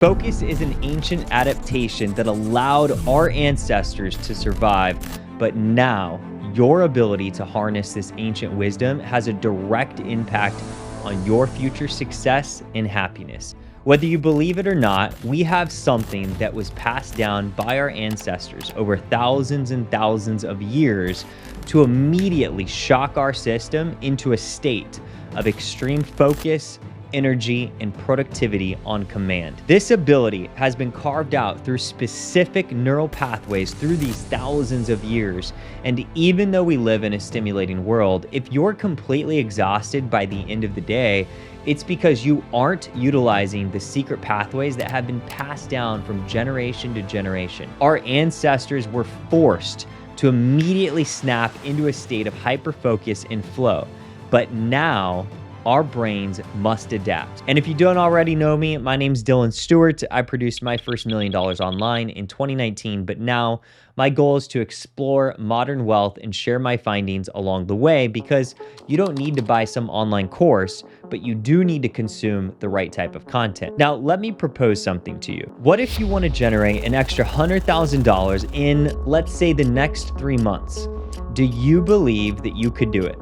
Focus is an ancient adaptation that allowed our ancestors to survive, but now your ability to harness this ancient wisdom has a direct impact on your future success and happiness. Whether you believe it or not, we have something that was passed down by our ancestors over thousands and thousands of years to immediately shock our system into a state of extreme focus, energy, and productivity on command. This ability has been carved out through specific neural pathways through these thousands of years. And even though we live in a stimulating world, if you're completely exhausted by the end of the day, it's because you aren't utilizing the secret pathways that have been passed down from generation to generation. Our ancestors were forced to immediately snap into a state of hyper-focus and flow. But now, our brains must adapt. And if you don't already know me, my name's Dylan Stewart. I produced my first $1 million online in 2019, but now my goal is to explore modern wealth and share my findings along the way, because you don't need to buy some online course, but you do need to consume the right type of content. Now, let me propose something to you. What if you want to generate an extra $100,000 in, let's say, the next 3 months? Do you believe that you could do it?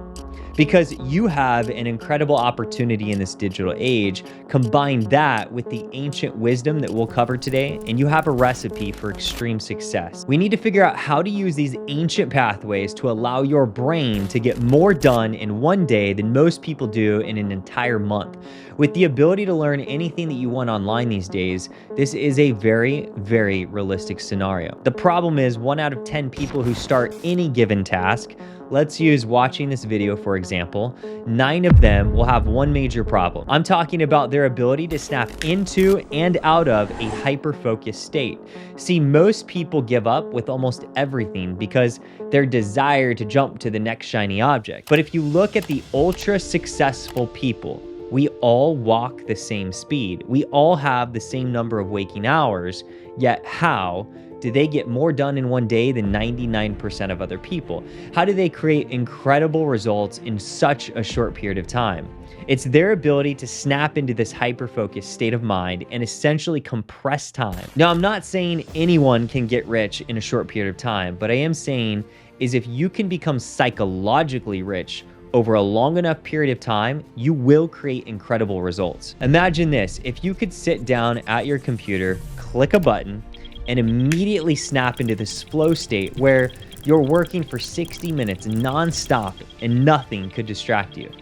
Because you have an incredible opportunity in this digital age. Combine that with the ancient wisdom that we'll cover today, and you have a recipe for extreme success. We need to figure out how to use these ancient pathways to allow your brain to get more done in one day than most people do in an entire month. With the ability to learn anything that you want online these days, this is a very, very realistic scenario. The problem is 1 out of 10 people who start any given task, let's use watching this video for example, 9 of them will have one major problem. I'm talking about their ability to snap into and out of a hyper-focused state. See, most people give up with almost everything because their desire to jump to the next shiny object. But if you look at the ultra successful people, we all walk the same speed. We all have the same number of waking hours, yet how do they get more done in one day than 99% of other people? How do they create incredible results in such a short period of time? It's their ability to snap into this hyper-focused state of mind and essentially compress time. Now, I'm not saying anyone can get rich in a short period of time, but I am saying is if you can become psychologically rich over a long enough period of time, you will create incredible results. Imagine this: if you could sit down at your computer, click a button, and immediately snap into this flow state where you're working for 60 minutes nonstop and nothing could distract you.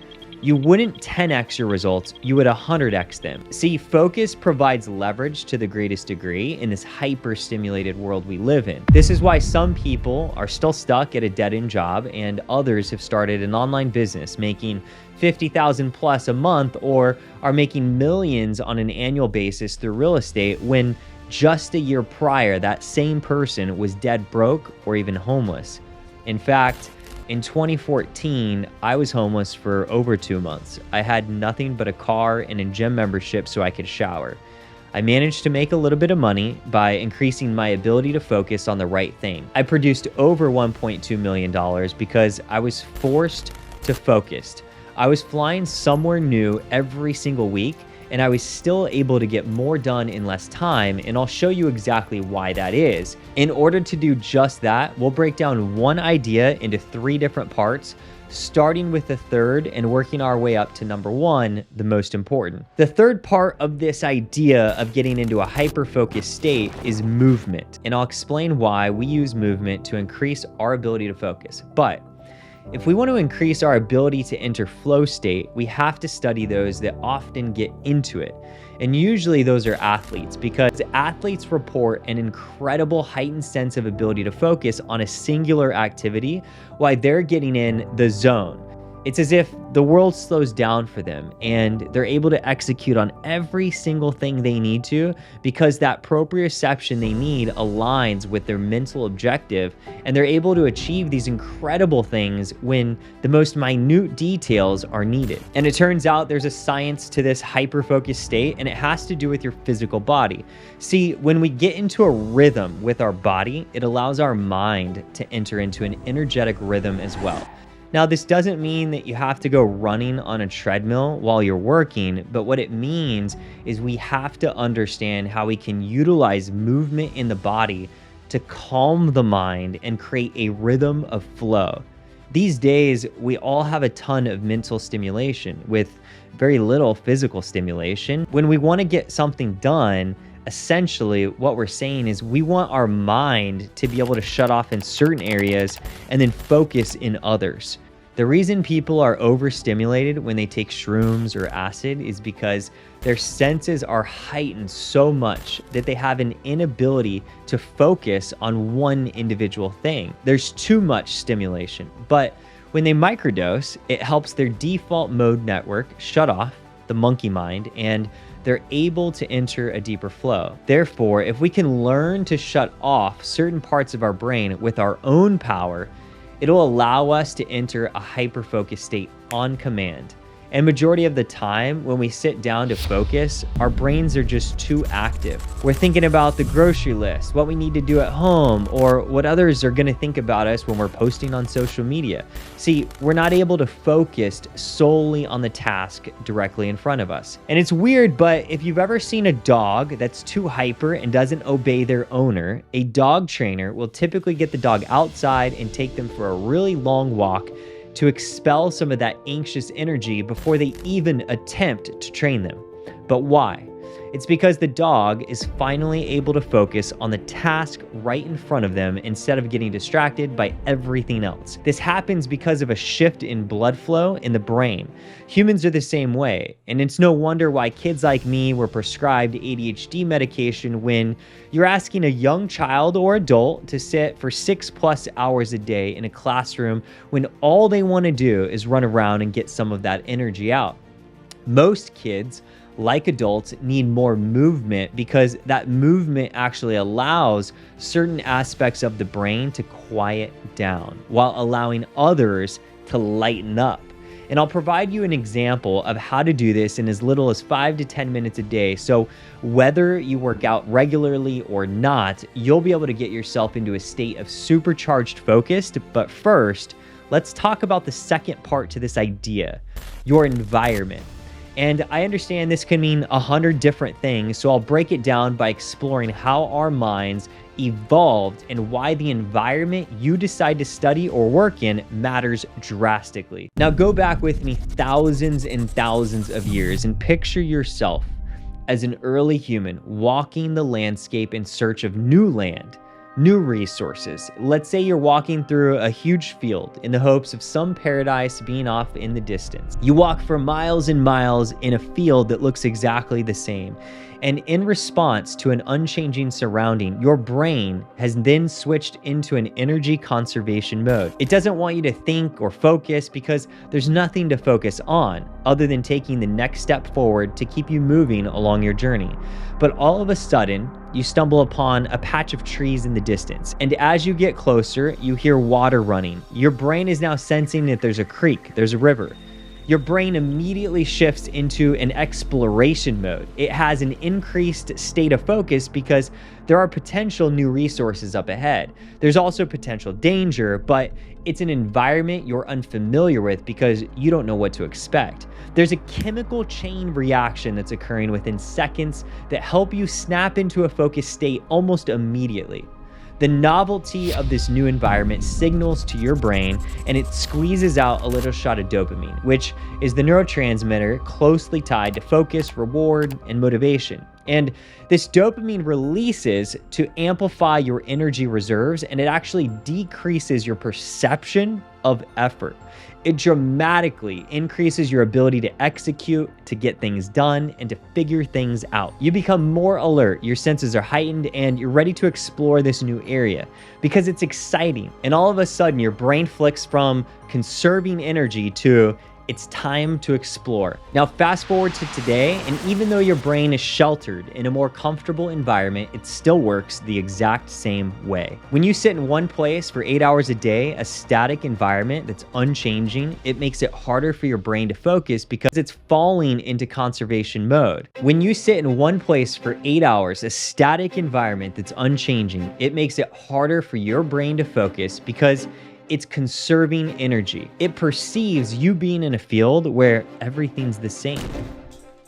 You wouldn't 10x your results, you would 100x them. See, focus provides leverage to the greatest degree in this hyper-stimulated world we live in. This is why some people are still stuck at a dead-end job and others have started an online business making $50,000 plus a month, or are making millions on an annual basis through real estate when just a year prior, that same person was dead broke or even homeless. In fact, in 2014, I was homeless for over 2 months. I had nothing but a car and a gym membership so I could shower. I managed to make a little bit of money by increasing my ability to focus on the right thing. I produced over $1.2 million because I was forced to focus. I was flying somewhere new every single week, and I was still able to get more done in less time, and I'll show you exactly why that is. In order to do just that, we'll break down one idea into 3 different parts, starting with the third and working our way up to number 1, the most important. The third part of this idea of getting into a hyper-focused state is movement, and I'll explain why we use movement to increase our ability to focus. But if we want to increase our ability to enter flow state, we have to study those that often get into it. And usually those are athletes, because athletes report an incredible heightened sense of ability to focus on a singular activity while they're getting in the zone. It's as if the world slows down for them and they're able to execute on every single thing they need to, because that proprioception they need aligns with their mental objective, and they're able to achieve these incredible things when the most minute details are needed. And it turns out there's a science to this hyper-focused state, and it has to do with your physical body. See, when we get into a rhythm with our body, it allows our mind to enter into an energetic rhythm as well. Now, this doesn't mean that you have to go running on a treadmill while you're working, but what it means is we have to understand how we can utilize movement in the body to calm the mind and create a rhythm of flow. These days, we all have a ton of mental stimulation with very little physical stimulation. When we want to get something done, essentially what we're saying is we want our mind to be able to shut off in certain areas and then focus in others. The reason people are overstimulated when they take shrooms or acid is because their senses are heightened so much that they have an inability to focus on one individual thing. There's too much stimulation, but when they microdose, it helps their default mode network shut off, the monkey mind, and they're able to enter a deeper flow. Therefore, if we can learn to shut off certain parts of our brain with our own power, it'll allow us to enter a hyper-focused state on command. And majority of the time, when we sit down to focus, our brains are just too active. We're thinking about the grocery list, what we need to do at home, or what others are gonna think about us when we're posting on social media. See, we're not able to focus solely on the task directly in front of us. And it's weird, but if you've ever seen a dog that's too hyper and doesn't obey their owner, a dog trainer will typically get the dog outside and take them for a really long walk to expel some of that anxious energy before they even attempt to train them. But why? It's because the dog is finally able to focus on the task right in front of them instead of getting distracted by everything else. This happens because of a shift in blood flow in the brain. Humans are the same way, and it's no wonder why kids like me were prescribed ADHD medication when you're asking a young child or adult to sit for 6+ hours a day in a classroom when all they want to do is run around and get some of that energy out. Most kids, like adults, need more movement because that movement actually allows certain aspects of the brain to quiet down while allowing others to lighten up. And I'll provide you an example of how to do this in as little as 5 to 10 minutes a day. So whether you work out regularly or not, you'll be able to get yourself into a state of supercharged focus. But first, let's talk about the second part to this idea, your environment. And I understand this can mean 100 different things, so I'll break it down by exploring how our minds evolved and why the environment you decide to study or work in matters drastically. Now go back with me thousands and thousands of years and picture yourself as an early human walking the landscape in search of new land, new resources. Let's say you're walking through a huge field in the hopes of some paradise being off in the distance. You walk for miles and miles in a field that looks exactly the same. And in response to an unchanging surrounding, your brain has then switched into an energy conservation mode. It doesn't want you to think or focus because there's nothing to focus on other than taking the next step forward to keep you moving along your journey. But all of a sudden, you stumble upon a patch of trees in the distance. And as you get closer, you hear water running. Your brain is now sensing that there's a creek, there's a river. Your brain immediately shifts into an exploration mode. It has an increased state of focus because there are potential new resources up ahead. There's also potential danger, but it's an environment you're unfamiliar with because you don't know what to expect. There's a chemical chain reaction that's occurring within seconds that help you snap into a focused state almost immediately. The novelty of this new environment signals to your brain and it squeezes out a little shot of dopamine, which is the neurotransmitter closely tied to focus, reward, and motivation. And this dopamine releases to amplify your energy reserves, and it actually decreases your perception of effort. It dramatically increases your ability to execute, to get things done, and to figure things out. You become more alert, your senses are heightened, and you're ready to explore this new area because it's exciting. And all of a sudden, your brain flicks from conserving energy to it's time to explore. Now, fast forward to today, and even though your brain is sheltered in a more comfortable environment, it still works the exact same way. When you sit in one place for 8 hours a day, a static environment that's unchanging, it makes it harder for your brain to focus because it's falling into conservation mode. When you sit in one place for 8 hours, a static environment that's unchanging, it makes it harder for your brain to focus because it's conserving energy. It perceives you being in a field where everything's the same.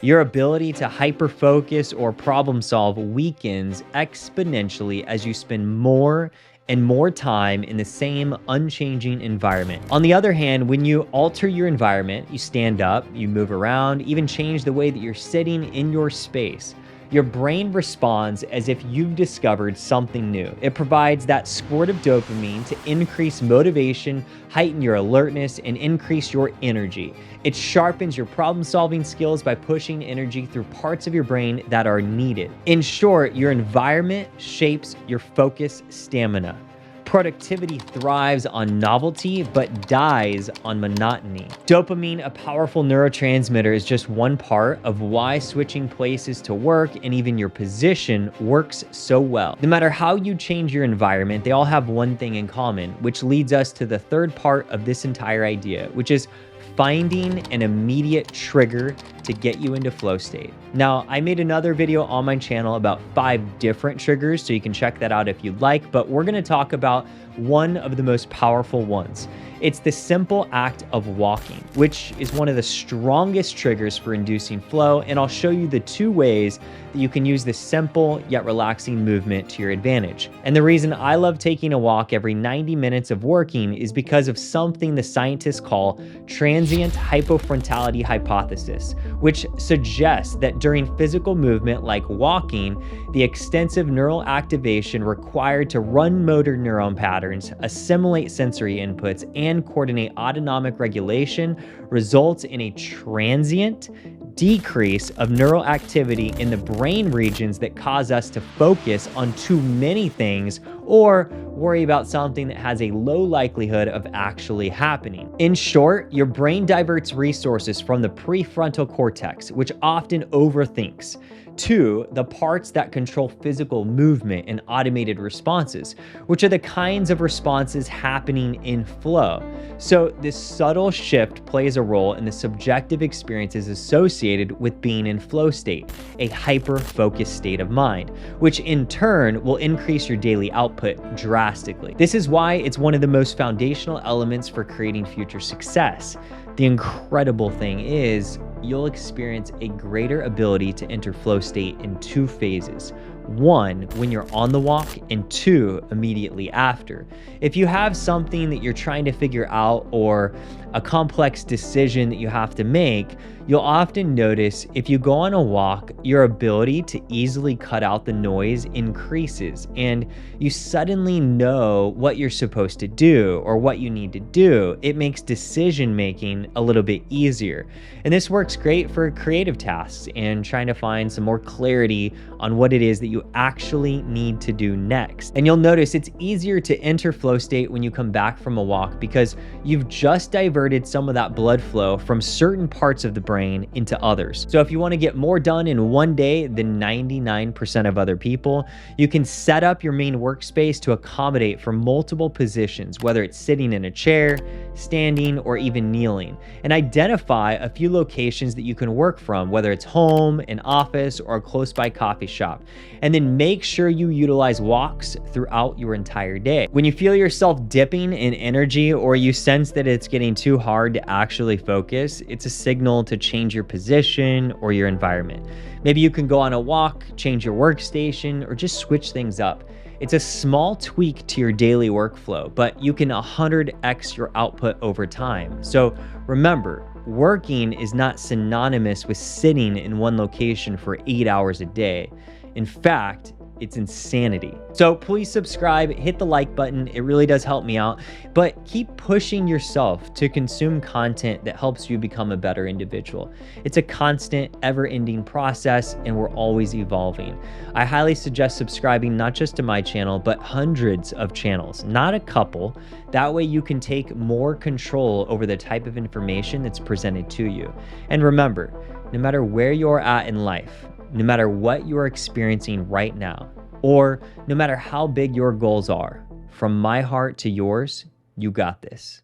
Your ability to hyper-focus or problem-solve weakens exponentially as you spend more and more time in the same unchanging environment. On the other hand, when you alter your environment, you stand up, you move around, even change the way that you're sitting in your space, your brain responds as if you've discovered something new. It provides that squirt of dopamine to increase motivation, heighten your alertness, and increase your energy. It sharpens your problem-solving skills by pushing energy through parts of your brain that are needed. In short, your environment shapes your focus stamina. Productivity thrives on novelty, but dies on monotony. Dopamine, a powerful neurotransmitter, is just one part of why switching places to work and even your position works so well. No matter how you change your environment, they all have one thing in common, which leads us to the third part of this entire idea, which is finding an immediate trigger to get you into flow state. Now, I made another video on my channel about 5 different triggers, so you can check that out if you'd like, but we're gonna talk about one of the most powerful ones. It's the simple act of walking, which is one of the strongest triggers for inducing flow, and I'll show you the 2 ways that you can use this simple yet relaxing movement to your advantage. And the reason I love taking a walk every 90 minutes of working is because of something the scientists call transient hypofrontality hypothesis, which suggests that during physical movement like walking, the extensive neural activation required to run motor neuron patterns, assimilate sensory inputs, and coordinate autonomic regulation results in a transient decrease of neural activity in the brain regions that cause us to focus on too many things or worry about something that has a low likelihood of actually happening. In short, your brain diverts resources from the prefrontal cortex, which often overthinks, to the parts that control physical movement and automated responses, which are the kinds of responses happening in flow. So this subtle shift plays a role in the subjective experiences associated with being in flow state, a hyper-focused state of mind, which in turn will increase your daily output drastically. This is why it's one of the most foundational elements for creating future success. The incredible thing is, you'll experience a greater ability to enter flow state in 2 phases. 1, when you're on the walk, and 2, immediately after. If you have something that you're trying to figure out or a complex decision that you have to make, you'll often notice if you go on a walk, your ability to easily cut out the noise increases, and you suddenly know what you're supposed to do or what you need to do. It makes decision making a little bit easier. And this works great for creative tasks and trying to find some more clarity on what it is that you actually need to do next. And you'll notice it's easier to enter flow state when you come back from a walk because you've just diverted some of that blood flow from certain parts of the brain into others. So if you want to get more done in one day than 99% of other people, you can set up your main workspace to accommodate for multiple positions, whether it's sitting in a chair, standing, or even kneeling, and identify a few locations that you can work from, whether it's home, an office, or a close by coffee shop. And then make sure you utilize walks throughout your entire day. When you feel yourself dipping in energy or you sense that it's getting too hard to actually focus, it's a signal to change your position or your environment. Maybe you can go on a walk, change your workstation, or just switch things up. It's a small tweak to your daily workflow, but you can 100x your output over time. So remember, working is not synonymous with sitting in one location for 8 hours a day. In fact, it's insanity. So please subscribe, hit the like button. It really does help me out, but keep pushing yourself to consume content that helps you become a better individual. It's a constant, ever-ending process, and we're always evolving. I highly suggest subscribing not just to my channel, but hundreds of channels, not a couple. That way you can take more control over the type of information that's presented to you. And remember, no matter where you're at in life, no matter what you're experiencing right now, or no matter how big your goals are, from my heart to yours, you got this.